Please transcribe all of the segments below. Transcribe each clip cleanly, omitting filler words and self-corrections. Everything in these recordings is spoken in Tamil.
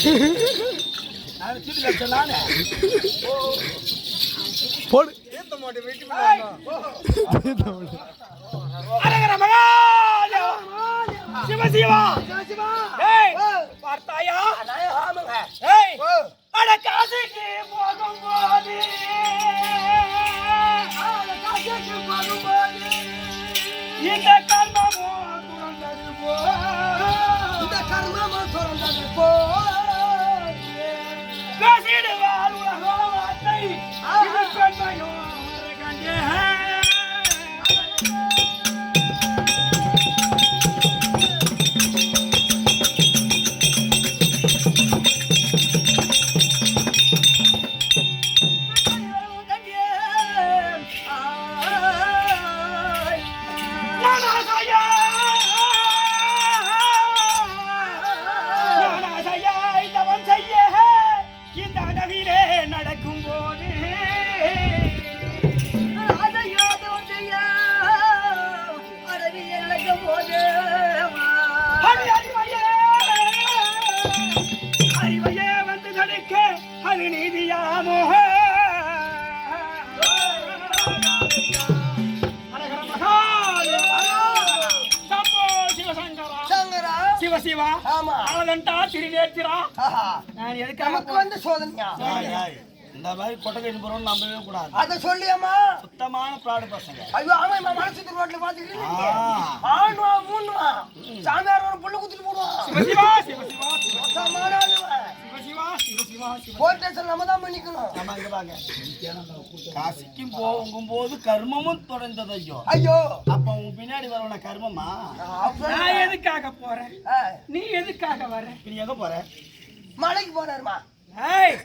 நான் சீட்டு கட்ட நானே போடு ஏத்த மாட்டே வெயிட் பண்ணு அரகர மகாதேவா சிவ சிவா சிவா ஏய் பார்த்தாயா நாய ஆமாங்க ஏய் அட காசிக்கு போகும்போது இந்த கர்மமோ துறந்தது போ பேசிடுவார் உலகத்தை இது பெண்மையோ கண்டே நடக்கும் போது அறிவையே வந்து தடுக்க அது நீதியாமோ சிவ சிவா அவன்டா திருநேத்திரா நான் எதுக்காக வந்து சோதனையா இந்த மாதிரி கொட்டகை போறோம் நம்பவே கூடாது அத சொல்லியம்மா சுத்தமான பிராடு பசங்க ஐயோ ஆமா மனசு ரோட்ல பாத்துக்கிட்டு ஆணுவா மூணுவா சாமியார் ஒரு புள்ள குத்திட்டு போடுவான் சிவசிவா சிவசிவா சிவசிவா சிவசிவா போலீஸ் ஸ்டேஷன் நம்ம தான் பண்ணிக்கணும் நம்ம இங்க வாங்க காசிக்கும் போகும் போது கர்மமும் தொடர்ந்தது ஐயோ ஐயோ அப்ப உங்க பின்னாடி வரவன கர்மமா நான் எதுக்காக போறேன் நீ எதுக்காக வர நீ எங்க போற மலைக்கு போறாருமா ஏய்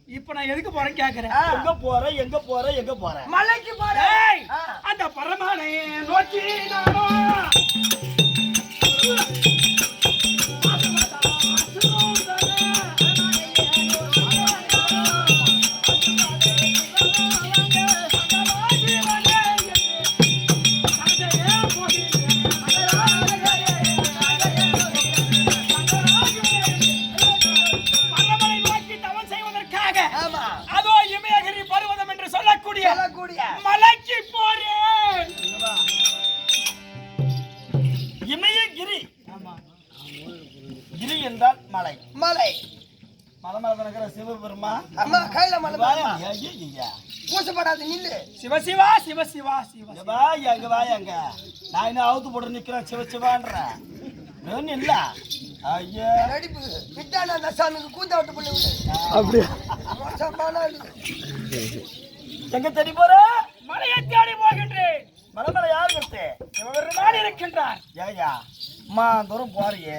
இப்ப நான் எதுக்கு போறேன் கேக்குறேன் எங்க போற எங்க போற எங்க போற மலைக்கு போறேன் அந்த பரமானை நோக்கி நானோ மலைக்கு போறேன் இமயகிரி கிரி என்றால் மலை மலை மலை மேல இருக்கிற சிவபெருமா அம்மா கையில மலை ஐயா கூசப்படாது நில்லு சிவ சிவா சிவ சிவா சிவ எங்க வாங்க நான் என்ன அவுத்து போட்டு நிக்கிறேன் சிவ சிவான்ற இல்ல ஐயா நடிப்பு விட்டான அந்த சாமிக்கு கூந்த விட்டு பண்ணி அப்படியே எங்க தேடி போற மலையை தேடி போகின்றேன் மலை யார் இருக்கு சிவபெருமான் இருக்கின்றார் ஏயா அம்மா தூரம் போறியே